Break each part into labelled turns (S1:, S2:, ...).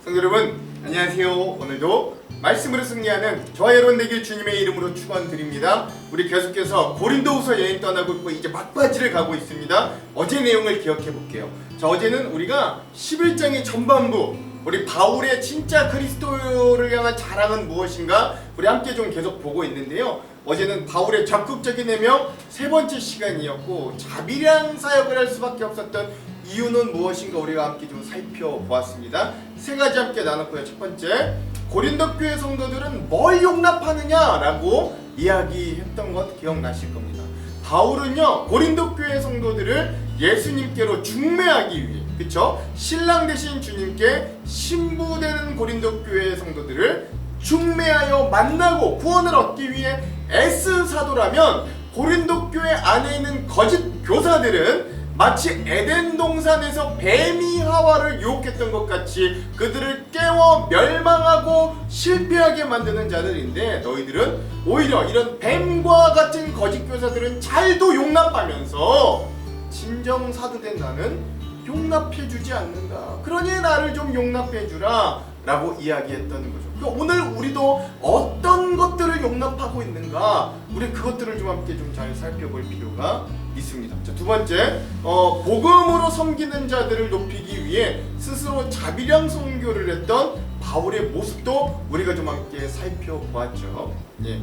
S1: 성도 여러분 안녕하세요. 오늘도 말씀으로 승리하는 저와 여러분 되길 주님의 이름으로 축원드립니다. 우리 계속해서 고린도후서 여행 떠나고 있고 이제 막바지를 가고 있습니다. 어제 내용을 기억해 볼게요. 자, 어제는 우리가 11장의 전반부, 우리 바울의 진짜 그리스도를 향한 자랑은 무엇인가 우리 함께 좀 계속 보고 있는데요. 어제는 바울의 적극적인 해명 세 번째 시간이었고, 자비량 사역을 할 수밖에 없었던 이유는 무엇인가 우리가 함께 좀 살펴보았습니다. 세 가지 함께 나눴고요. 첫 번째, 고린도 교회 성도들은 뭘 용납하느냐라고 이야기했던 것 기억나실 겁니다. 바울은요, 고린도 교회 성도들을 예수님께로 중매하기 위해, 그쵸? 신랑 되신 주님께 신부되는 고린도 교회 성도들을 중매하여 만나고 구원을 얻기 위해 애쓰 사도라면, 고린도 교회 안에 있는 거짓 교사들은 마치 에덴 동산에서 뱀이 하와를 유혹했던 것 같이 그들을 깨워 멸망하고 실패하게 만드는 자들인데, 너희들은 오히려 이런 뱀과 같은 거짓 교사들은 잘도 용납하면서 진정 사도된 나는 용납해주지 않는다. 그러니 나를 좀 용납해주라 라고 이야기했던 거죠. 오늘 우리도 어떤 것들을 용납하고 있는가, 우리 그것들을 좀 함께 좀 잘 살펴볼 필요가 있습니다. 자, 두 번째, 복음으로 섬기는 자들을 높이기 위해 스스로 자비량 선교를 했던 바울의 모습도 우리가 좀 함께 살펴보았죠. 예.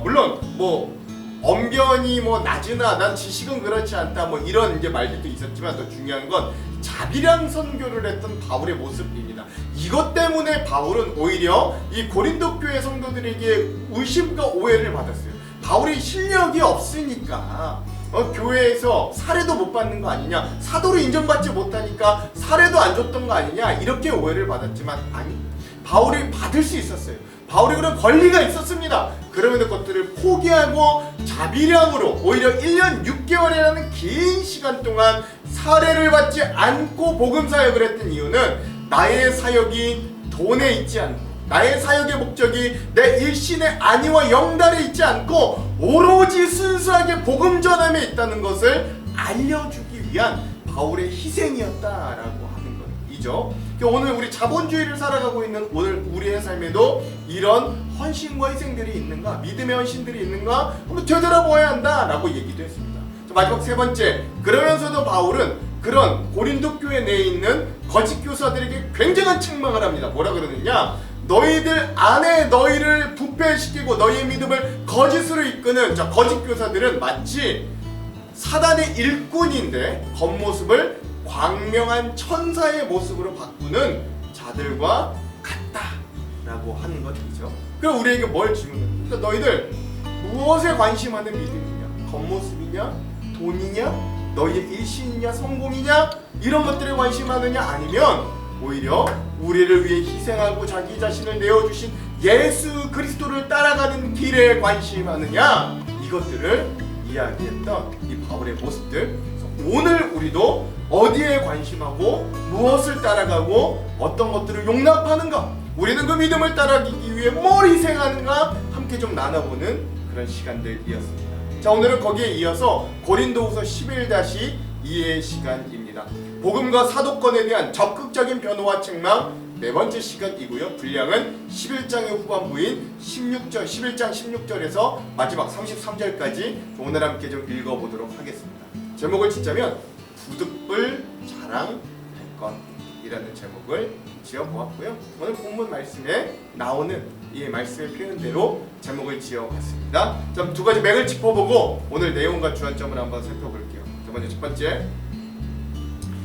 S1: 물론 언변이 낮으나 난 지식은 그렇지 않다 이런 이제 말들도 있었지만, 더 중요한 건 자비량 선교를 했던 바울의 모습입니다. 이것 때문에 바울은 오히려 이 고린도 교회 성도들에게 의심과 오해를 받았어요. 바울이 실력이 없으니까 교회에서 사례도 못 받는 거 아니냐, 사도로 인정받지 못하니까 사례도 안 줬던 거 아니냐, 이렇게 오해를 받았지만, 아니, 바울이 받을 수 있었어요. 바울이 그런 권리가 있었습니다. 그러면 그것들을 포기하고 자비량으로 오히려 1년 6개월이라는 긴 시간 동안 사례를 받지 않고 복음 사역을 했던 이유는, 나의 사역이 돈에 있지 않고, 나의 사역의 목적이 내 일신의 안위와 영달에 있지 않고 오로지 순수하게 복음 전함에 있다는 것을 알려주기 위한 바울의 희생이었다라고 하는 것이죠. 오늘 우리 자본주의를 살아가고 있는 오늘 우리의 삶에도 이런 헌신과 희생들이 있는가, 믿음의 헌신들이 있는가 한번 되돌아보아야 한다라고 얘기도 했습니다. 마지막 세 번째, 그러면서도 바울은 그런 고린도 교회 내에 있는 거짓 교사들에게 굉장한 책망을 합니다. 뭐라 그러느냐, 너희들 안에 너희를 부패시키고 너희의 믿음을 거짓으로 이끄는 거짓 교사들은 마치 사단의 일꾼인데 겉모습을 광명한 천사의 모습으로 바꾸는 자들과 같다라고 하는 것이죠. 그럼 우리에게 뭘 질문해? 그러니까 너희들 무엇에 관심하는 믿음이냐? 겉모습이냐? 돈이냐? 너희의 일신이냐? 성공이냐? 이런 것들에 관심하느냐? 아니면 오히려 우리를 위해 희생하고 자기 자신을 내어주신 예수 그리스도를 따라가는 길에 관심하느냐? 이것들을 이야기했던 이 바울의 모습들. 오늘 우리도 어디에 관심하고 무엇을 따라가고 어떤 것들을 용납하는가, 우리는 그 믿음을 따라가기 위해 뭘 희생하는가 함께 좀 나눠보는 그런 시간들이었습니다. 자, 오늘은 거기에 이어서 고린도후서 11-2의 시간입니다. 복음과 사도권에 대한 적극적인 변호와 책망 네 번째 시간이고요. 분량은 11장의 후반부인 11장 16절에서 마지막 33절까지 오늘 함께 좀 읽어보도록 하겠습니다. 제목을 짓자면 부득불 자랑할 것이라는 제목을 지어보았고요. 오늘 본문 말씀에 나오는 이 말씀의 표현대로 제목을 지어봤습니다. 자, 두 가지 맥을 짚어보고 오늘 내용과 주안점을 한번 살펴볼게요. 먼저 첫 번째,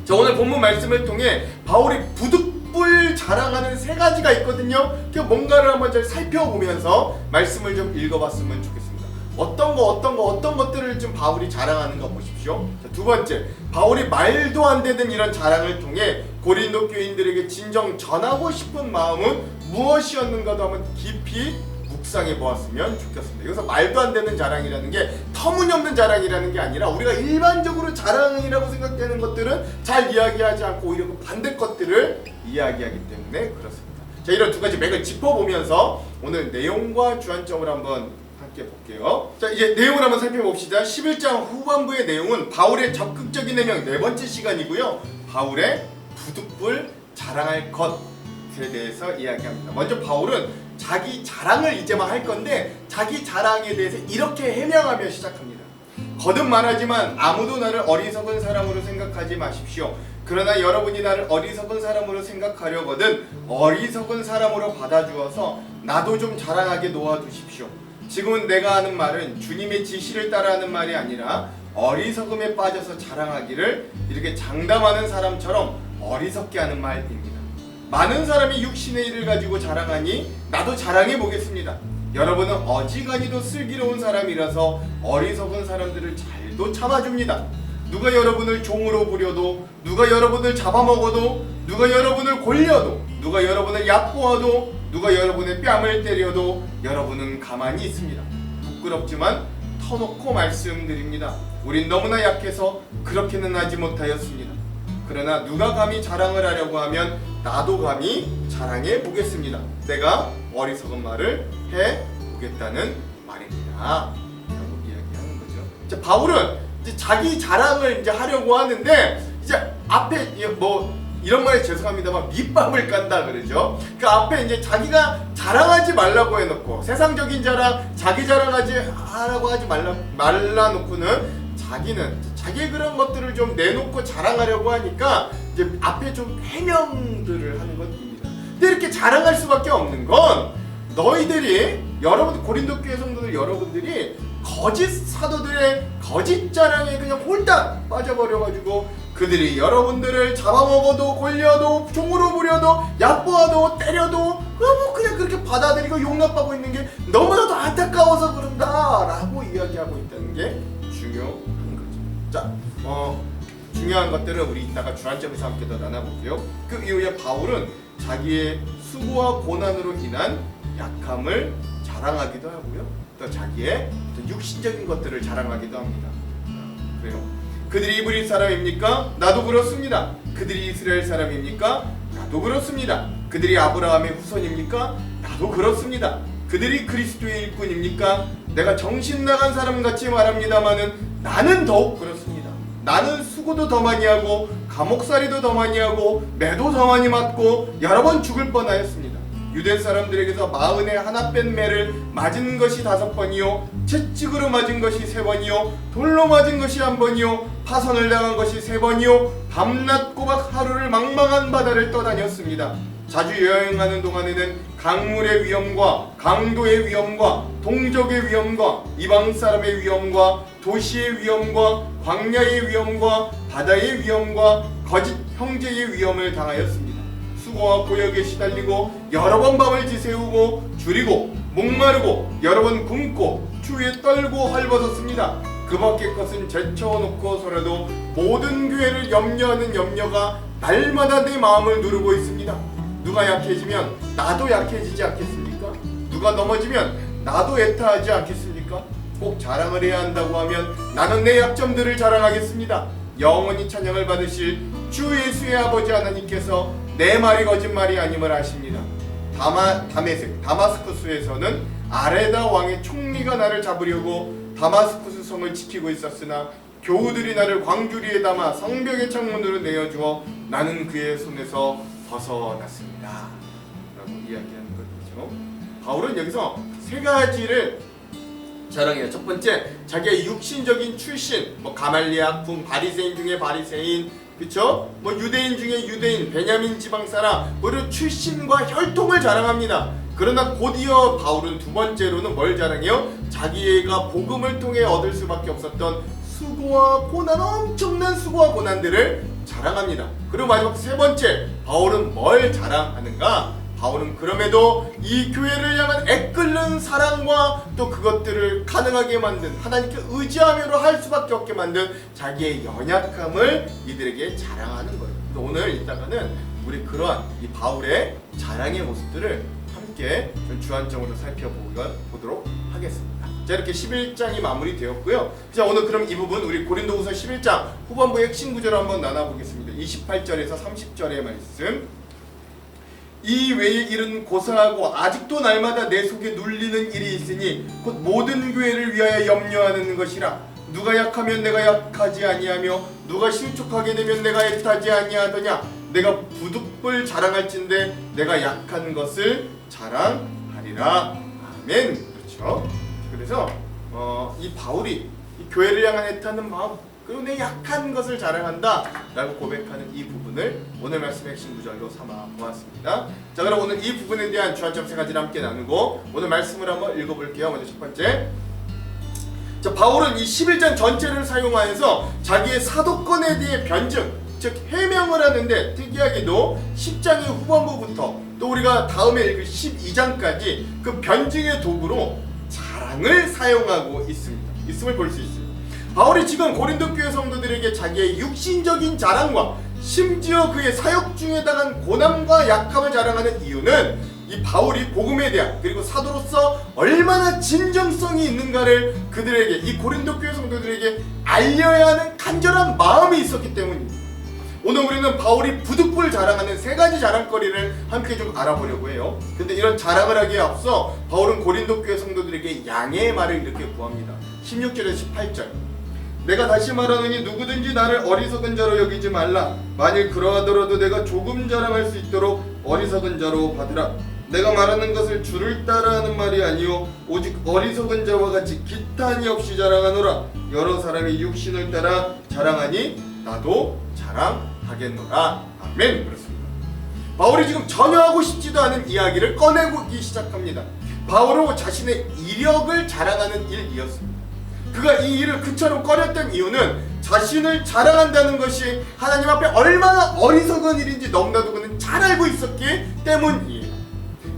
S1: 자, 오늘 본문 말씀을 통해 바울이 부득불 자랑하는 세 가지가 있거든요. 그 뭔가를 한번 잘 살펴보면서 말씀을 좀 읽어봤으면 좋겠습니다. 어떤 것들을 좀 바울이 자랑하는가 보십시오. 자, 두 번째, 바울이 말도 안 되는 이런 자랑을 통해 고린도 교인들에게 진정 전하고 싶은 마음은 무엇이었는가도 한번 깊이 묵상해 보았으면 좋겠습니다. 여기서 말도 안 되는 자랑이라는 게 터무니없는 자랑이라는 게 아니라, 우리가 일반적으로 자랑이라고 생각되는 것들은 잘 이야기하지 않고 오히려 그 반대 것들을 이야기하기 때문에 그렇습니다. 자, 이런 두 가지 맥을 짚어보면서 오늘 내용과 주안점을 한번 함께 볼게요. 자, 이제 내용을 한번 살펴봅시다. 11장 후반부의 내용은 바울의 적극적인 해명 네 번째 시간이고요. 바울의 부득불 자랑할 것 것에 대해서 이야기합니다. 먼저 바울은 자기 자랑을 이제만 할 건데 자기 자랑에 대해서 이렇게 해명하며 시작합니다. 거듭 말하지만 아무도 나를 어리석은 사람으로 생각하지 마십시오. 그러나 여러분이 나를 어리석은 사람으로 생각하려거든 어리석은 사람으로 받아주어서 나도 좀 자랑하게 놓아두십시오. 지금은 내가 하는 말은 주님의 지시를 따라하는 말이 아니라 어리석음에 빠져서 자랑하기를 이렇게 장담하는 사람처럼 어리석게 하는 말입니다. 많은 사람이 육신의 일을 가지고 자랑하니 나도 자랑해 보겠습니다. 여러분은 어지간히도 슬기로운 사람이라서 어리석은 사람들을 잘도 참아줍니다. 누가 여러분을 종으로 부려도, 누가 여러분을 잡아먹어도, 누가 여러분을 골려도, 누가 여러분을 얕보아도, 누가 여러분의 뺨을 때려도 여러분은 가만히 있습니다. 부끄럽지만 터놓고 말씀드립니다. 우린 너무나 약해서 그렇게는 하지 못하였습니다. 그러나 누가 감히 자랑을 하려고 하면 나도 감히 자랑해 보겠습니다. 내가 어리석은 말을 해 보겠다는 말입니다. 라고 이야기하는 거죠. 이제 바울은 이제 자기 자랑을 이제 하려고 하는데 이제 앞에 뭐 이런 말에 죄송합니다만 밑밥을 깐다 그러죠. 그 앞에 이제 자기가 자랑하지 말라고 해놓고 세상적인 자랑, 자기 자랑하지 하라고 하지 말라놓고는 자기의 그런 것들을 좀 내놓고 자랑하려고 하니까 이제 앞에 좀 해명들을 하는 것입니다. 근데 이렇게 자랑할 수밖에 없는 건 너희들이 여러분 고린도 교회 성도들 여러분들이 거짓 사도들의 거짓 자랑에 그냥 홀딱 빠져버려가지고 그들이 여러분들을 잡아먹어도 골려도 종으로 부려도 얕보아도 때려도 그냥 그렇게 받아들이고 용납하고 있는 게 너무나도 안타까워서 그런다라고 이야기하고 있다는 게 중요한 거죠. 자, 중요한 것들은 우리 이따가 주안점에서 함께 더 나눠볼게요. 그 이후에 바울은 자기의 수고와 고난으로 인한 약함을 자랑하기도 하고요. 또 자기의 육신적인 것들을 자랑하기도 합니다. 그래요. 그들이 이브리 사람입니까? 나도 그렇습니다. 그들이 이스라엘 사람입니까? 나도 그렇습니다. 그들이 아브라함의 후손입니까? 나도 그렇습니다. 그들이 그리스도의 일꾼입니까? 내가 정신 나간 사람같이 말합니다마는 나는 더욱 그렇습니다. 나는 수고도 더 많이 하고 감옥살이도 더 많이 하고 매도 더 많이 맞고 여러 번 죽을 뻔하였습니다. 유대 사람들에게서 41 뺀 매를 맞은 것이 5번이요 채찍으로 맞은 것이 3번이요 돌로 맞은 것이 1번이요 파선을 당한 것이 3번이요 밤낮 꼬박 하루를 망망한 바다를 떠다녔습니다. 자주 여행하는 동안에는 강물의 위험과 강도의 위험과 동족의 위험과 이방 사람의 위험과 도시의 위험과 광야의 위험과 바다의 위험과 거짓 형제의 위험을 당하였습니다. 수고와 고역에 시달리고 여러 번 밤을 지새우고 줄이고 목마르고 여러 번 굶고 추위에 떨고 헐벗었습니다. 그 밖의 것은 제쳐놓고서라도 모든 교회를 염려하는 염려가 날마다 내 마음을 누르고 있습니다. 누가 약해지면 나도 약해지지 않겠습니까? 누가 넘어지면 나도 애타하지 않겠습니까? 꼭 자랑을 해야 한다고 하면 나는 내 약점들을 자랑하겠습니다. 영원히 찬양을 받으실 주 예수의 아버지 하나님께서 내 말이 거짓말이 아님을 아십니다. 다마스쿠스에서는 아레다 왕의 총리가 나를 잡으려고 다마스쿠스 성을 지키고 있었으나 교우들이 나를 광주리에 담아 성벽의 창문으로 내어주어 나는 그의 손에서 벗어났습니다. 라고 이야기하는 거죠. 바울은 여기서 3가지를 자랑해요. 첫 번째, 자기의 육신적인 출신, 가말리아 군 바리새인 중에 바리새인, 그쵸? 유대인 중에 유대인, 베냐민 지방 사람, 이런 출신과 혈통을 자랑합니다. 그러나 곧이어 바울은 2번째로는 뭘 자랑해요? 자기가 복음을 통해 얻을 수밖에 없었던 수고와 고난, 엄청난 수고와 고난들을 자랑합니다. 그리고 마지막 3번째, 바울은 뭘 자랑하는가? 바울은 그럼에도 이 교회를 향한 애끓는 사랑과 또 그것들을 가능하게 만든 하나님께 의지하며 할 수밖에 없게 만든 자기의 연약함을 이들에게 자랑하는 거예요. 오늘 이따가는 우리 그러한 이 바울의 자랑의 모습들을 함께 주안점으로 살펴보도록 하겠습니다. 자, 이렇게 11장이 마무리되었고요. 자, 오늘 그럼 이 부분 우리 고린도후서 11장 후반부 핵심 구절을 한번 나눠보겠습니다. 28절에서 30절의 말씀. 이 외의 일은 고사하고 아직도 날마다 내 속에 눌리는 일이 있으니 곧 모든 교회를 위하여 염려하는 것이라. 누가 약하면 내가 약하지 아니하며 누가 실족하게 되면 내가 애타지 아니하더냐. 내가 부득불 자랑할진대 내가 약한 것을 자랑하리라. 아멘. 그렇죠. 그래서 이 바울이 이 교회를 향한 애타는 마음, 그리고 내 약한 것을 자랑한다 라고 고백하는 이 부분을 오늘 말씀의 핵심 구절로 삼아 보았습니다. 자, 그럼 오늘 이 부분에 대한 주안점 세 가지를 함께 나누고 오늘 말씀을 한번 읽어볼게요. 먼저 첫 번째, 자, 바울은 이 11장 전체를 사용하여서 자기의 사도권에 대해 변증, 즉 해명을 하는데, 특이하게도 10장의 후반부부터 또 우리가 다음에 읽을 12장까지 그 변증의 도구로 자랑을 사용하고 있음을 볼 수 있어요. 바울이 지금 고린도 교회 성도들에게 자기의 육신적인 자랑과 심지어 그의 사역 중에 당한 고난과 약함을 자랑하는 이유는 이 바울이 복음에 대한, 그리고 사도로서 얼마나 진정성이 있는가를 그들에게, 이 고린도 교회 성도들에게 알려야 하는 간절한 마음이 있었기 때문입니다. 오늘 우리는 바울이 부득불 자랑하는 세 가지 자랑거리를 함께 좀 알아보려고 해요. 근데 이런 자랑을 하기에 앞서 바울은 고린도 교회 성도들에게 양해의 말을 이렇게 구합니다. 16절에서 18절, 내가 다시 말하노니 누구든지 나를 어리석은 자로 여기지 말라. 만일 그러하더라도 내가 조금 자랑할 수 있도록 어리석은 자로 받으라. 내가 말하는 것을 주를 따라하는 말이 아니요 오직 어리석은 자와 같이 기탄이 없이 자랑하노라. 여러 사람이 육신을 따라 자랑하니 나도 자랑하겠노라. 아멘. 그렇습니다. 바울이 지금 전혀 하고 싶지도 않은 이야기를 꺼내기 시작합니다. 바울은 자신의 이력을 자랑하는 일이었습니다. 그가 이 일을 그처럼 꺼렸던 이유는 자신을 자랑한다는 것이 하나님 앞에 얼마나 어리석은 일인지 너무나도 그는 잘 알고 있었기 때문이에요.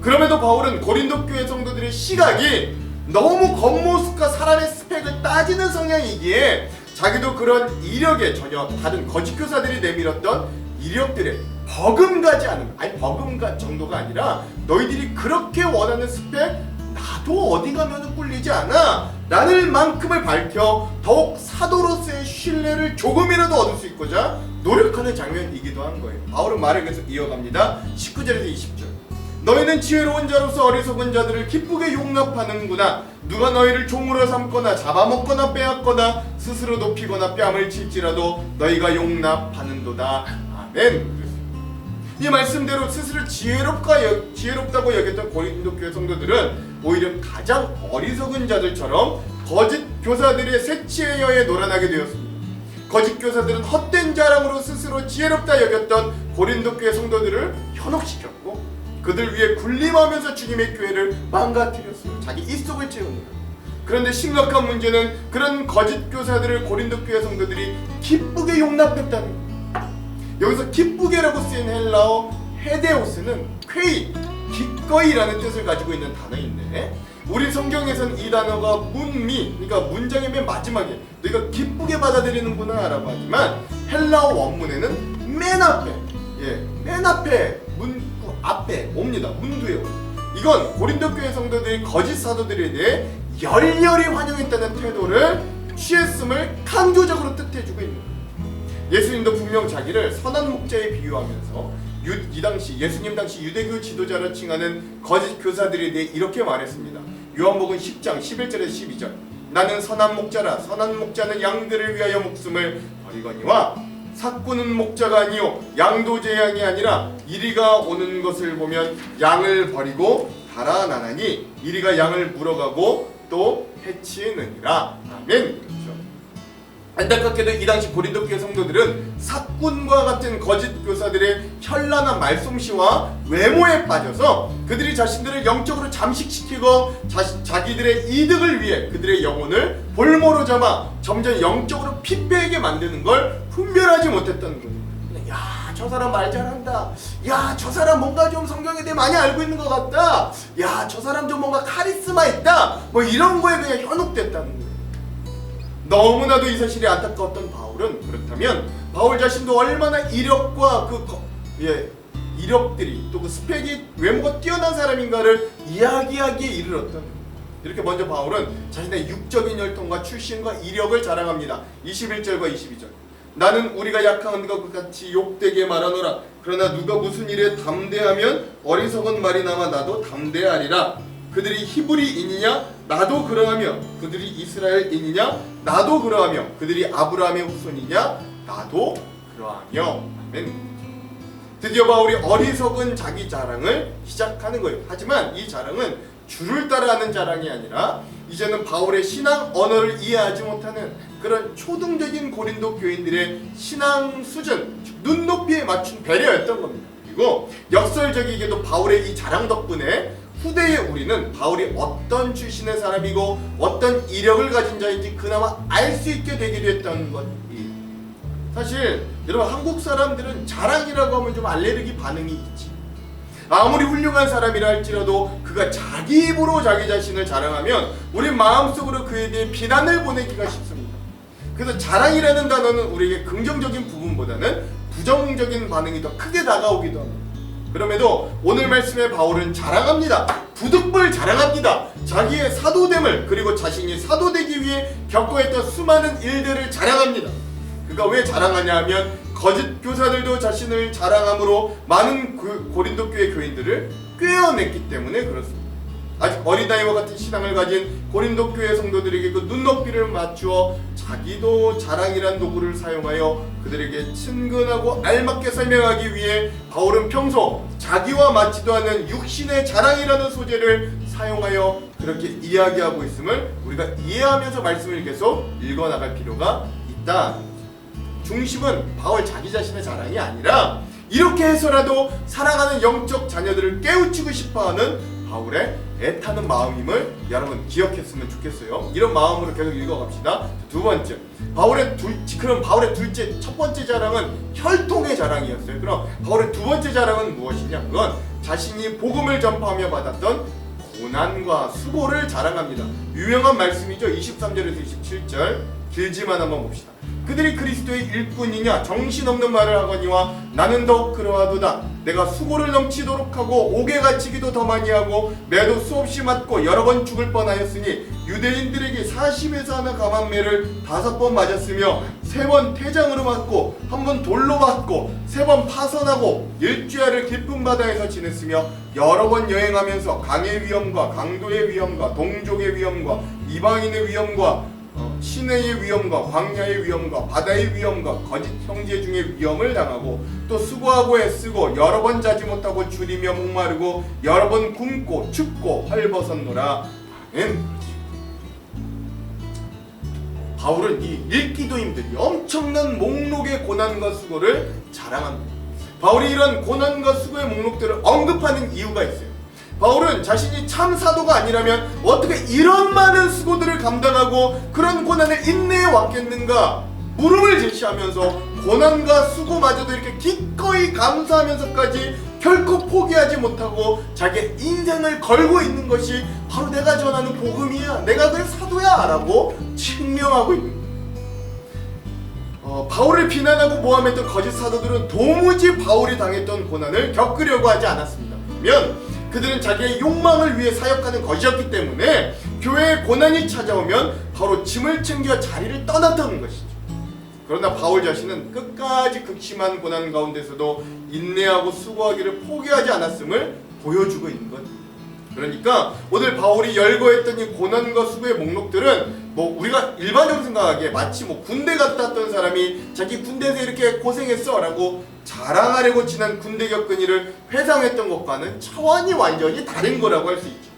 S1: 그럼에도 바울은 고린도 교회 성도들의 시각이 너무 겉모습과 사람의 스펙을 따지는 성향이기에 자기도 그런 이력에 전혀 다른 거짓 교사들이 내밀었던 이력들에 버금가지 않은, 아니 버금가 정도가 아니라 너희들이 그렇게 원하는 스펙 나도 어디 가면 꿀리지 않아 라는 만큼을 밝혀 더욱 사도로서의 신뢰를 조금이라도 얻을 수 있고자 노력하는 장면이기도 한 거예요. 바울은 말을 계속 이어갑니다. 19절에서 20절, 너희는 지혜로운 자로서 어리석은 자들을 기쁘게 용납하는구나. 누가 너희를 종으로 삼거나 잡아먹거나 빼앗거나 스스로 높이거나 뺨을 칠지라도 너희가 용납하는도다. 아멘. 이 말씀대로 스스로 지혜롭다고 여겼던 고린도 교회 성도들은 오히려 가장 어리석은 자들처럼 거짓 교사들의 색채에 놀아나게 되었습니다. 거짓 교사들은 헛된 자랑으로 스스로 지혜롭다 여겼던 고린도 교회 성도들을 현혹시켰고 그들 위해 군림하면서 주님의 교회를 망가뜨렸어요. 자기 입속을 채우는 거예요. 그런데 심각한 문제는 그런 거짓 교사들을 고린도 교회 성도들이 기쁘게 용납했다는 거예요. 여기서 기쁘게라고 쓰인 헬라어 헤데오스는 쾌히, 기꺼이라는 뜻을 가지고 있는 단어인데, 우리 성경에서는 이 단어가 문미, 그러니까 문장의 맨 마지막에 너희가 기쁘게 받아들이는구나 라고 하지만 헬라어 원문에는 맨 앞에, 맨 앞에 문구 앞에 옵니다. 문두예요. 이건 고린도 교회 성도들이 거짓 사도들에 대해 열렬히 환영했다는 태도를 취했음을 강조적으로 뜻해주고 있는 거예요. 예수님도 분명 자기를 선한 목자에 비유하면서 이 당시 예수님 당시 유대교 지도자로 칭하는 거짓 교사들에 대해 이렇게 말했습니다. 요한복음 10장 11절에서 12절, 나는 선한 목자라. 선한 목자는 양들을 위하여 목숨을 버리거니와 삭구는 목자가 아니요 양도 제 양이 아니라 이리가 오는 것을 보면 양을 버리고 달아나나니 이리가 양을 물어가고 또 해치느니라. 아멘. 안타깝게도 이 당시 고린도 교회 성도들은 사꾼과 같은 거짓 교사들의 현란한 말솜씨와 외모에 빠져서 그들이 자신들을 영적으로 잠식시키고 자기들의 이득을 위해 그들의 영혼을 볼모로 잡아 점점 영적으로 피폐하게 만드는 걸 분별하지 못했다는 거예요. 야, 저 사람 말 잘한다. 야, 저 사람 뭔가 좀 성경에 대해 많이 알고 있는 것 같다. 야, 저 사람 좀 뭔가 카리스마 있다. 뭐 이런 거에 그냥 현혹됐다는 거예요. 너무나도 이 사실이 안타까웠던 바울은, 그렇다면 바울 자신도 얼마나 이력과 이력들이 또 그 스펙이 외모가 뛰어난 사람인가를 이야기하기에 이르렀던 거예요. 이렇게 먼저 바울은 자신의 육적인 혈통과 출신과 이력을 자랑합니다. 21절과 22절, 나는 우리가 약한 것과 같이 욕되게 말하노라. 그러나 누가 무슨 일에 담대하면 어리석은 말이 남아 나도 담대하리라. 그들이 히브리인이냐 나도 그러하며 그들이 이스라엘인이냐 나도 그러하며 그들이 아브라함의 후손이냐 나도 그러하며. 아멘. 드디어 바울이 어리석은 자기 자랑을 시작하는 거예요. 하지만 이 자랑은 주를 따라하는 자랑이 아니라 이제는 바울의 신앙 언어를 이해하지 못하는 그런 초등적인 고린도 교인들의 신앙 수준, 눈높이에 맞춘 배려였던 겁니다. 그리고 역설적이게도 바울의 이 자랑 덕분에 후대의 우리는 바울이 어떤 출신의 사람이고 어떤 이력을 가진 자인지 그나마 알 수 있게 되기도 했다는 것이, 사실 여러분 한국 사람들은 자랑이라고 하면 좀 알레르기 반응이 있지. 아무리 훌륭한 사람이라 할지라도 그가 자기 입으로 자기 자신을 자랑하면 우리 마음속으로 그에 대해 비난을 보내기가 쉽습니다. 그래서 자랑이라는 단어는 우리에게 긍정적인 부분보다는 부정적인 반응이 더 크게 다가오기도 합니다. 그럼에도 오늘 말씀에 바울은 자랑합니다. 부득불 자랑합니다. 자기의 사도됨을, 그리고 자신이 사도되기 위해 겪어했던 수많은 일들을 자랑합니다. 그가 왜 자랑하냐 하면 거짓 교사들도 자신을 자랑함으로 많은 고린도 교회 교인들을 꿰어냈기 때문에 그렇습니다. 아직 어린아이와 같은 신앙을 가진 고린도 교회 성도들에게 그 눈높이를 맞추어 자기도 자랑이란 도구를 사용하여 그들에게 친근하고 알맞게 설명하기 위해 바울은 평소 자기와 맞지도 않는 육신의 자랑이라는 소재를 사용하여 그렇게 이야기하고 있음을 우리가 이해하면서 말씀을 계속 읽어나갈 필요가 있다. 중심은 바울 자기 자신의 자랑이 아니라 이렇게 해서라도 사랑하는 영적 자녀들을 깨우치고 싶어하는 바울의 애타는 마음임을 여러분 기억했으면 좋겠어요. 이런 마음으로 계속 읽어갑시다. 두 번째, 바울의 둘째, 첫 번째 자랑은 혈통의 자랑이었어요. 그럼 바울의 두 번째 자랑은 무엇이냐? 그건 자신이 복음을 전파하며 받았던 고난과 수고를 자랑합니다. 유명한 말씀이죠. 23절에서 27절 길지만 한번 봅시다. 그들이 그리스도의 일꾼이냐 정신없는 말을 하거니와 나는 더욱 그러하도다. 내가 수고를 넘치도록 하고 옥에 갇히기도 더 많이 하고 매도 수없이 맞고 여러 번 죽을 뻔하였으니 유대인들에게 40에서 하나 감한매를 5번 맞았으며 3번 태장으로 맞고 1번 돌로 맞고 3번 파선하고 일주야를 깊은 바다에서 지냈으며 여러 번 여행하면서 강의 위험과 강도의 위험과 동족의 위험과 이방인의 위험과 시내의 위험과 광야의 위험과 바다의 위험과 거짓 형제 중의 위험을 당하고 또 수고하고 애쓰고 여러 번 자지 못하고 줄이며 목마르고 여러 번 굶고 춥고 헐벗었노라. 바울은 이 읽기도 힘든 엄청난 목록의 고난과 수고를 자랑합니다. 바울이 이런 고난과 수고의 목록들을 언급하는 이유가 있어요. 바울은 자신이 참 사도가 아니라면 어떻게 이런 많은 수고들을 감당하고 그런 고난을 인내해 왔겠는가 물음을 제시하면서 고난과 수고마저도 이렇게 기꺼이 감수하면서까지 결코 포기하지 못하고 자기의 인생을 걸고 있는 것이 바로 내가 전하는 복음이야, 내가 그 사도야 라고 증명하고 있는 거예요. 바울을 비난하고 모함했던 거짓 사도들은 도무지 바울이 당했던 고난을 겪으려고 하지 않았습니다. 그러면 그들은 자기의 욕망을 위해 사역하는 것이었기 때문에 교회에 고난이 찾아오면 바로 짐을 챙겨 자리를 떠났다는 것이죠. 그러나 바울 자신은 끝까지 극심한 고난 가운데서도 인내하고 수고하기를 포기하지 않았음을 보여주고 있는 것. 그러니까 오늘 바울이 열거했던 이 고난과 수고의 목록들은 우리가 일반적으로 생각하기에 마치 군대 갔다 왔던 사람이 자기 군대에서 이렇게 고생했어 라고 자랑하려고 지난 군대 겪은 일을 회상했던 것과는 차원이 완전히 다른 거라고 할 수 있죠.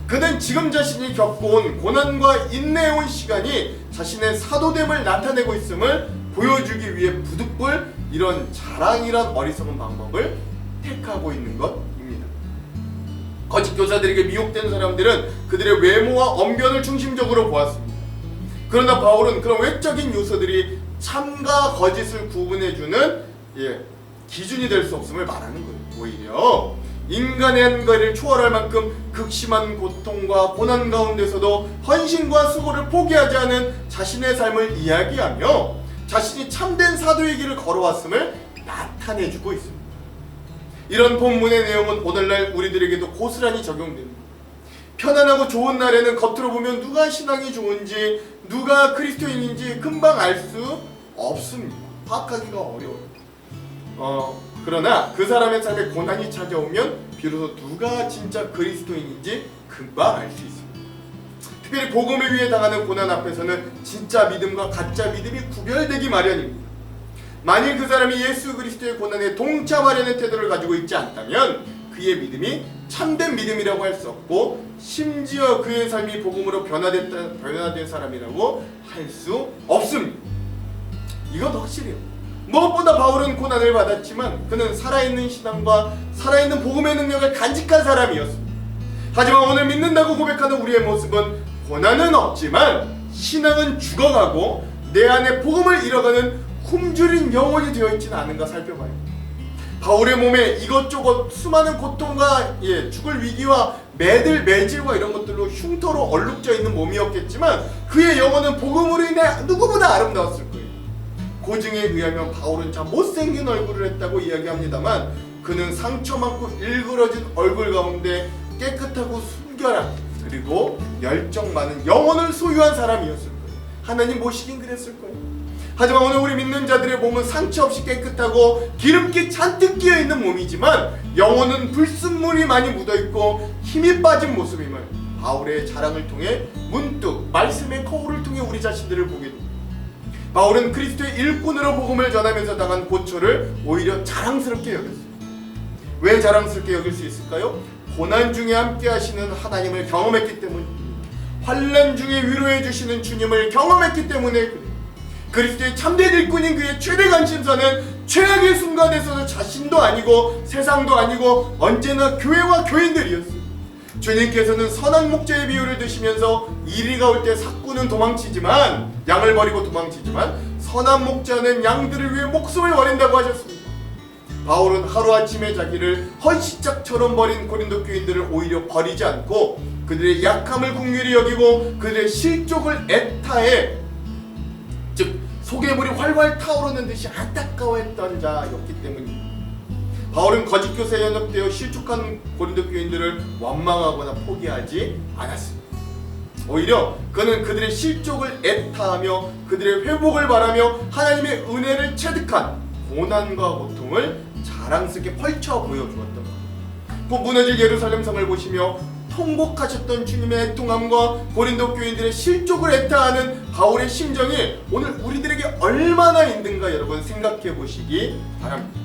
S1: 그는 지금 자신이 겪어온 고난과 인내해온 시간이 자신의 사도됨을 나타내고 있음을 보여주기 위해 부득불 이런 자랑이란 어리석은 방법을 택하고 있는 것입니다. 거짓 교사들에게 미혹된 사람들은 그들의 외모와 언변을 중심적으로 보았습니다. 그러나 바울은 그런 외적인 요소들이 참과 거짓을 구분해주는 기준이 될 수 없음을 말하는 거예요. 오히려 인간의 한가리를 초월할 만큼 극심한 고통과 고난 가운데서도 헌신과 수고를 포기하지 않은 자신의 삶을 이야기하며 자신이 참된 사도의 길을 걸어왔음을 나타내주고 있습니다. 이런 본문의 내용은 오늘날 우리들에게도 고스란히 적용됩니다. 편안하고 좋은 날에는 겉으로 보면 누가 신앙이 좋은지 누가 그리스도인인지 금방 알 수 없습니다. 파악하기가 어려워요. 그러나 그 사람의 삶에 고난이 찾아오면 비로소 누가 진짜 그리스도인인지 금방 알 수 있습니다. 특별히 복음을 위해 당하는 고난 앞에서는 진짜 믿음과 가짜 믿음이 구별되기 마련입니다. 만일 그 사람이 예수 그리스도의 고난에 동참하려는 태도를 가지고 있지 않다면 그의 믿음이 참된 믿음이라고 할 수 없고 심지어 그의 삶이 복음으로 변화된 사람이라고 할 수 없습니다. 이건 확실해요. 무엇보다 바울은 고난을 받았지만 그는 살아있는 신앙과 살아있는 복음의 능력을 간직한 사람이었습니다. 하지만 오늘 믿는다고 고백하는 우리의 모습은 고난은 없지만 신앙은 죽어가고 내 안에 복음을 잃어가는 굶주린 영혼이 되어 있지는 않은가 살펴봐요. 바울의 몸에 이것저것 수많은 고통과 죽을 위기와 매질과 이런 것들로 흉터로 얼룩져 있는 몸이었겠지만 그의 영혼은 복음으로 인해 누구보다 아름다웠을 거예요. 고증에 의하면 바울은 참 못생긴 얼굴을 했다고 이야기합니다만 그는 상처 많고 일그러진 얼굴 가운데 깨끗하고 순결한 그리고 열정 많은 영혼을 소유한 사람이었을 거예요. 하나님 모시긴 그랬을 거예요. 하지만 오늘 우리 믿는 자들의 몸은 상처 없이 깨끗하고 기름기 잔뜩 끼어있는 몸이지만 영혼은 불순물이 많이 묻어있고 힘이 빠진 모습임을 바울의 자랑을 통해 문득 말씀의 거울을 통해 우리 자신들을 보게 됩니다. 바울은 그리스도의 일꾼으로 복음을 전하면서 당한 고초를 오히려 자랑스럽게 여겼어요. 왜 자랑스럽게 여길 수 있을까요? 고난 중에 함께 하시는 하나님을 경험했기 때문입니다. 환난 중에 위로해 주시는 주님을 경험했기 때문에 그리스도의 참된 일꾼인 그의 최대 관심사는 최악의 순간에서도 자신도 아니고 세상도 아니고 언제나 교회와 교인들이었어요. 주님께서는 선한 목자의 비유를 드시면서 이리가 올 때 삭구는 도망치지만 양을 버리고 도망치지만 선한 목자는 양들을 위해 목숨을 버린다고 하셨습니다. 바울은 하루아침에 자기를 헌시짝처럼 버린 고린도 교인들을 오히려 버리지 않고 그들의 약함을 긍휼히 여기고 그들의 실족을 애타해 즉 속에 물이 활활 타오르는 듯이 안타까워했던 자였기 때문입니다. 바울은 거짓 교사에 연합되어 실족한 고린도 교인들을 원망하거나 포기하지 않았습니다. 오히려 그는 그들의 실족을 애타하며 그들의 회복을 바라며 하나님의 은혜를 체득한 고난과 고통을 자랑스럽게 펼쳐 보여주었던 것. 그 무너질 예루살렘 성을 보시며 통곡하셨던 주님의 애통함과 고린도 교인들의 실족을 애타하는 바울의 심정이 오늘 우리들에게 얼마나 힘든가 여러분 생각해 보시기 바랍니다.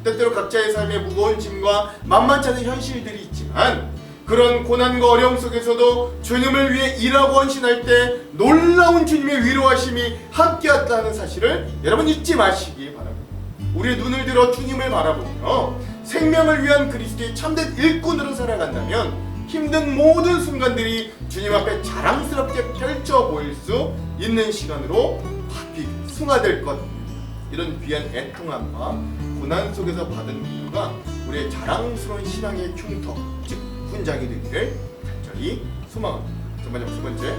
S1: 때때로 각자의 삶에 무거운 짐과 만만치 않은 현실들이 있지만 그런 고난과 어려움 속에서도 주님을 위해 일하고 헌신할 때 놀라운 주님의 위로하심이 함께했다는 사실을 여러분 잊지 마시기 바랍니다. 우리의 눈을 들어 주님을 바라보며 생명을 위한 그리스도의 참된 일꾼으로 살아간다면 힘든 모든 순간들이 주님 앞에 자랑스럽게 펼쳐 보일 수 있는 시간으로 승화될 것. 이런 귀한 애통함과 고난 속에서 받은 위로가 우리의 자랑스러운 신앙의 흉터, 즉 훈장이 되기를 간절히 소망합니다. 마지막 세 번째,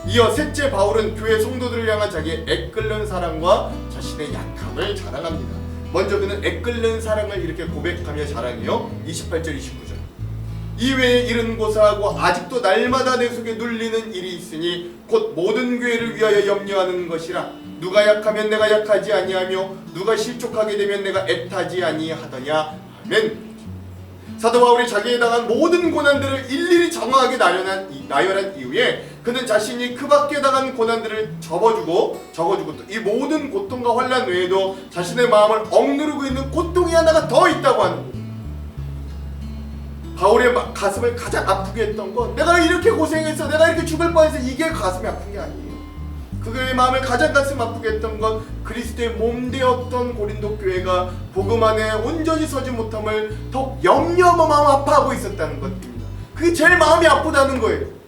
S1: 이어 셋째 바울은 교회 성도들을 향한 자기의 애끓는 사랑과 자신의 약함을 자랑합니다. 먼저 그는 애끓는 사랑을 이렇게 고백하며 자랑해요. 28절 29절 이외에 일은 고사하고 아직도 날마다 내 속에 눌리는 일이 있으니 곧 모든 교회를 위하여 염려하는 것이라. 누가 약하면 내가 약하지 아니하며 누가 실족하게 되면 내가 애타지 아니하더냐. 아멘. 사도 바울이 자기에 당한 모든 고난들을 일일이 정확하게 나열한 이후에 그는 자신이 그 밖에 당한 고난들을 적어주고 또 이 모든 고통과 환난 외에도 자신의 마음을 억누르고 있는 고통이 하나가 더 있다고 하는 거예요. 바울의 가슴을 가장 아프게 했던 건 내가 이렇게 고생해서 내가 이렇게 죽을 뻔해서 이게 가슴이 아픈 게 아니에요. 그의 마음을 가장 가슴 아프게 했던 건 그리스도의 몸되었던 고린도 교회가 복음 안에 온전히 서지 못함을 더욱 염려하며 마음 아파하고 있었다는 것입니다. 그게 제일 마음이 아프다는 거예요.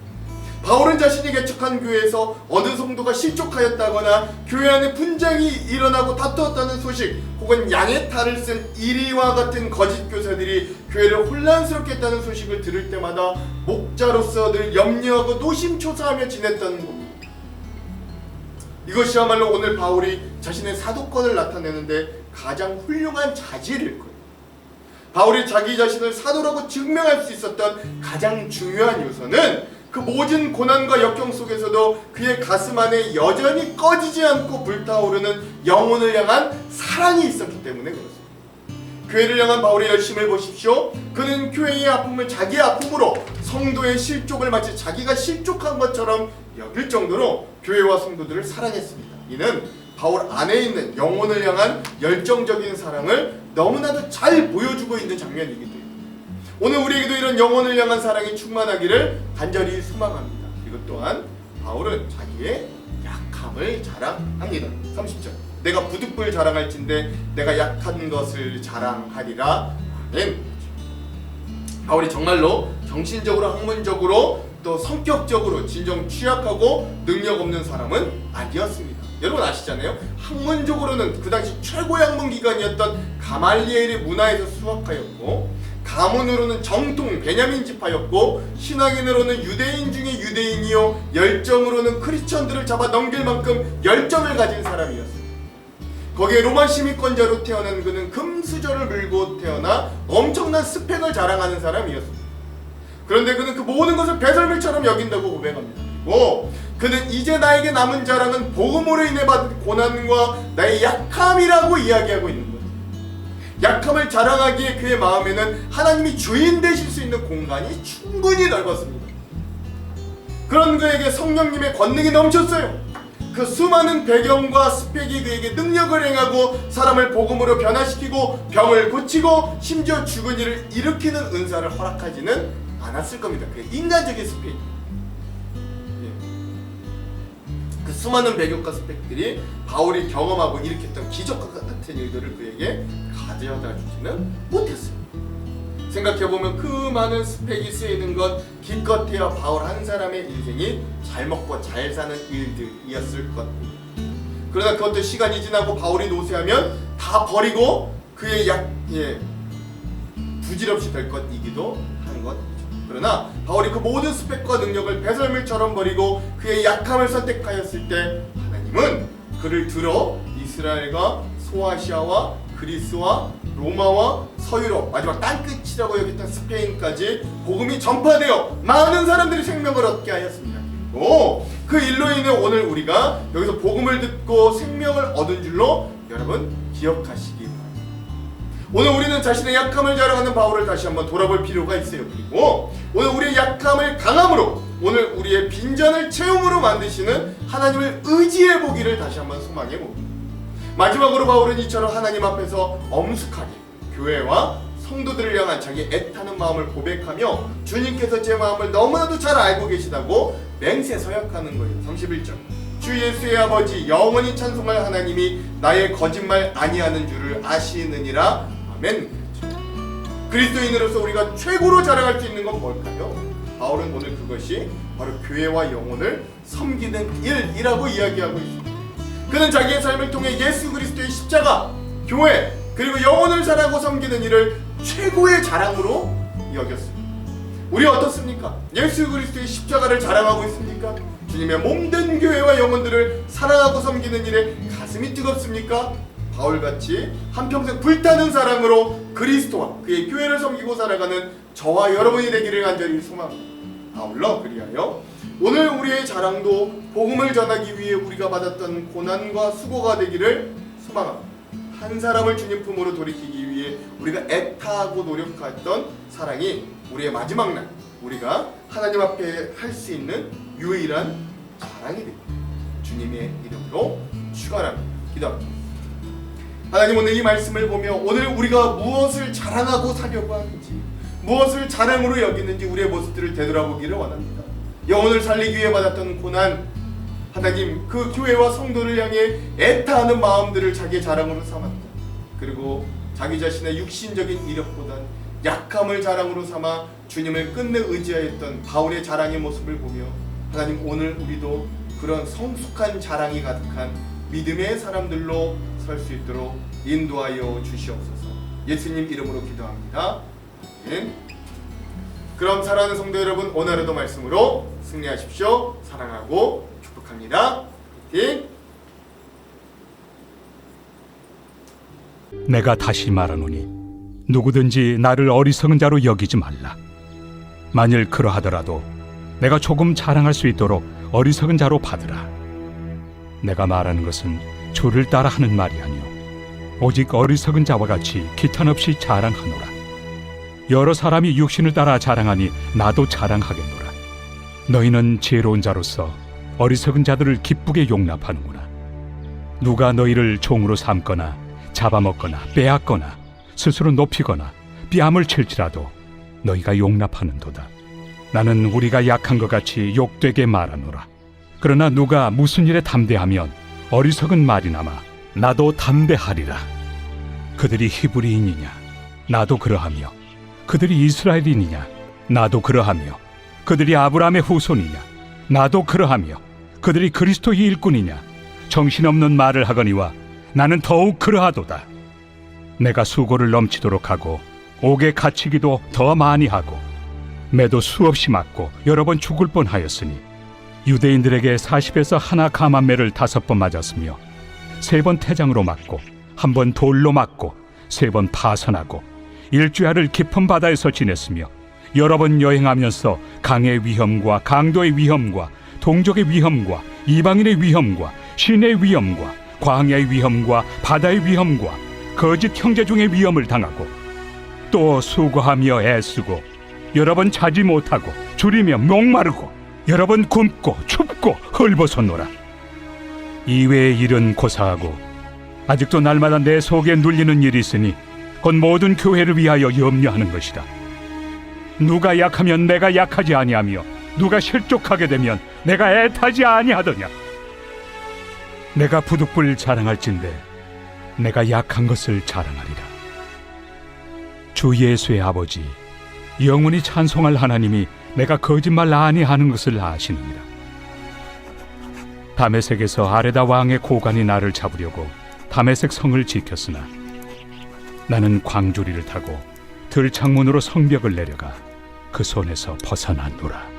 S1: 바울은 자신이 개척한 교회에서 어느 성도가 실족하였다거나 교회 안에 분쟁이 일어나고 다투었다는 소식 혹은 양의 탈을 쓴 이리와 같은 거짓 교사들이 교회를 혼란스럽게 했다는 소식을 들을 때마다 목자로서 늘 염려하고 노심초사하며 지냈다는 겁니다. 이것이야말로 오늘 바울이 자신의 사도권을 나타내는데 가장 훌륭한 자질일 거예요. 바울이 자기 자신을 사도라고 증명할 수 있었던 가장 중요한 요소는 그 모든 고난과 역경 속에서도 그의 가슴 안에 여전히 꺼지지 않고 불타오르는 영혼을 향한 사랑이 있었기 때문에 그렇습니다. 교회를 향한 바울의 열심을 보십시오. 그는 교회의 아픔을 자기의 아픔으로 성도의 실족을 마치 자기가 실족한 것처럼 여길 정도로 교회와 성도들을 사랑했습니다. 이는 바울 안에 있는 영혼을 향한 열정적인 사랑을 너무나도 잘 보여주고 있는 장면이기도 해요. 오늘 우리에게도 이런 영혼을 향한 사랑이 충만하기를 간절히 소망합니다. 그리고 또한 바울은 자기의 약함을 자랑합니다. 30절, 내가 부득불 자랑할진대 내가 약한 것을 자랑하리라. 아멘. 바울이 정말로 정신적으로, 학문적으로, 또 성격적으로 진정 취약하고 능력 없는 사람은 아니었습니다. 여러분 아시잖아요. 학문적으로는 그 당시 최고의 학문기관이었던 가말리엘의 문화에서 수학하였고, 가문으로는 정통 베냐민 지파였고, 신앙인으로는 유대인 중에 유대인이요 열정으로는 크리스천들을 잡아 넘길 만큼 열정을 가진 사람이었습니다. 거기에 로마 시민권자로 태어난 그는 금수저를 물고 태어나 엄청난 스펙을 자랑하는 사람이었습니다. 그런데 그는 그 모든 것을 배설물처럼 여긴다고 고백합니다. 그리고 그는 이제 나에게 남은 자랑은 복음으로 인해 받은 고난과 나의 약함이라고 이야기하고 있는 거예요. 약함을 자랑하기에 그의 마음에는 하나님이 주인 되실 수 있는 공간이 충분히 넓었습니다. 그런 그에게 성령님의 권능이 넘쳤어요. 그 수많은 배경과 스펙이 그에게 능력을 행하고 사람을 복음으로 변화시키고 병을 고치고 심지어 죽은 이를 일으키는 은사를 허락하지는 않았을 겁니다. 그 인간적인 스펙, 그 수많은 배경과 스펙들이 바울이 경험하고 일으켰던 기적과 같은 일들을 그에게 가져다 주지는 못했어요. 생각해보면 그 많은 스펙이 쓰이는 것 기껏해야 바울 한 사람의 인생이 잘 먹고 잘 사는 일들이었을 겁니다. 그러나 그것도 시간이 지나고 바울이 노쇠하면 다 버리고 그의 부질없이 될 것이기도 한 것이죠. 그러나 바울이 그 모든 스펙과 능력을 배설물처럼 버리고 그의 약함을 선택하였을 때 하나님은 그를 들어 이스라엘과 소아시아와 그리스와 로마와 서유럽, 마지막 땅끝이라고 여겼던 스페인까지 복음이 전파되어 많은 사람들이 생명을 얻게 하였습니다. 그리고 그 일로 인해 오늘 우리가 여기서 복음을 듣고 생명을 얻은 줄로 여러분 기억하시기 바랍니다. 오늘 우리는 자신의 약함을 자랑하는 바울을 다시 한번 돌아볼 필요가 있어요. 그리고 오늘 우리의 약함을 강함으로, 오늘 우리의 빈잔을 채움으로 만드시는 하나님을 의지해 보기를 다시 한번 소망해 봅니다. 마지막으로 바울은 이처럼 하나님 앞에서 엄숙하게 교회와 성도들을 향한 자기 애타는 마음을 고백하며 주님께서 제 마음을 너무나도 잘 알고 계시다고 맹세서약하는 거예요. 31절, 주 예수의 아버지 영원히 찬송할 하나님이 나의 거짓말 아니하는 줄을 아시느니라. 아멘. 그리스도인으로서 우리가 최고로 자랑할 수 있는 건 뭘까요? 바울은 오늘 그것이 바로 교회와 영혼을 섬기는 일이라고 이야기하고 있습니다. 그는 자기의 삶을 통해 예수 그리스도의 십자가, 교회, 그리고 영혼을 사랑하고 섬기는 일을 최고의 자랑으로 여겼습니다. 우리 어떻습니까? 예수 그리스도의 십자가를 자랑하고 있습니까? 주님의 몸된 교회와 영혼들을 사랑하고 섬기는 일에 가슴이 뜨겁습니까? 바울같이 한평생 불타는 사랑으로 그리스도와 그의 교회를 섬기고 살아가는 저와 여러분이 되기를 간절히 소망합니다. 아울러 그리하여 오늘 우리의 자랑도 복음을 전하기 위해 우리가 받았던 고난과 수고가 되기를 소망합니다. 한 사람을 주님 품으로 돌이키기 위해 우리가 애타하고 노력했던 사랑이 우리의 마지막 날 우리가 하나님 앞에 할 수 있는 유일한 자랑이 됩니다. 주님의 이름으로 축원합니다. 기도합니다. 하나님, 오늘 이 말씀을 보며 오늘 우리가 무엇을 자랑하고 살려고 하는지, 무엇을 자랑으로 여기는지 우리의 모습들을 되돌아보기를 원합니다. 영혼을 살리기 위해 받았던 고난, 하나님 그 교회와 성도를 향해 애타하는 마음들을 자기의 자랑으로 삼았다. 그리고 자기 자신의 육신적인 이력보단 약함을 자랑으로 삼아 주님을 끝내 의지하였던 바울의 자랑의 모습을 보며 하나님, 오늘 우리도 그런 성숙한 자랑이 가득한 믿음의 사람들로 설 수 있도록 인도하여 주시옵소서. 예수님 이름으로 기도합니다. 아멘. 그럼 사랑하는 성도 여러분, 오늘 하루도 말씀으로 승리하십시오. 사랑하고 축복합니다. 화이팅!
S2: 내가 다시 말하노니 누구든지 나를 어리석은 자로 여기지 말라. 만일 그러하더라도 내가 조금 자랑할 수 있도록 어리석은 자로 받으라. 내가 말하는 것은 주를 따라 하는 말이 아니요 오직 어리석은 자와 같이 기탄 없이 자랑하노라. 여러 사람이 육신을 따라 자랑하니 나도 자랑하겠노라. 너희는 지혜로운 자로서 어리석은 자들을 기쁘게 용납하는구나. 누가 너희를 종으로 삼거나 잡아먹거나 빼앗거나 스스로 높이거나 뺨을 칠지라도 너희가 용납하는도다. 나는 우리가 약한 것 같이 욕되게 말하노라. 그러나 누가 무슨 일에 담대하면 어리석은 말이나마 나도 담대하리라. 그들이 히브리인이냐? 나도 그러하며. 그들이 이스라엘인이냐? 나도 그러하며. 그들이 아브라함의 후손이냐? 나도 그러하며. 그들이 그리스도의 일꾼이냐? 정신없는 말을 하거니와 나는 더욱 그러하도다. 내가 수고를 넘치도록 하고 옥에 갇히기도 더 많이 하고 매도 수없이 맞고 여러 번 죽을 뻔하였으니 유대인들에게 40에서 하나 감한매를 5번 맞았으며 3번 태장으로 맞고 1번 돌로 맞고 3번 파선하고 일주야를 깊은 바다에서 지냈으며 여러 번 여행하면서 강의 위험과 강도의 위험과 동족의 위험과 이방인의 위험과 신의 위험과 광야의 위험과 바다의 위험과 거짓 형제 중의 위험을 당하고 또 수고하며 애쓰고 여러 번 자지 못하고 줄이며 목마르고 여러 번 굶고 춥고 헐벗었노라. 이외의 일은 고사하고 아직도 날마다 내 속에 눌리는 일이 있으니 곧 모든 교회를 위하여 염려하는 것이다. 누가 약하면 내가 약하지 아니하며 누가 실족하게 되면 내가 애타지 아니하더냐. 내가 부득불 자랑할진대 내가 약한 것을 자랑하리라. 주 예수의 아버지 영원히 찬송할 하나님이 내가 거짓말 아니하는 것을 아시느니라. 다메섹에서 아레다 왕의 고관이 나를 잡으려고 다메섹 성을 지켰으나 나는 광주리를 타고 들창문으로 성벽을 내려가 그 손에서 벗어났노라.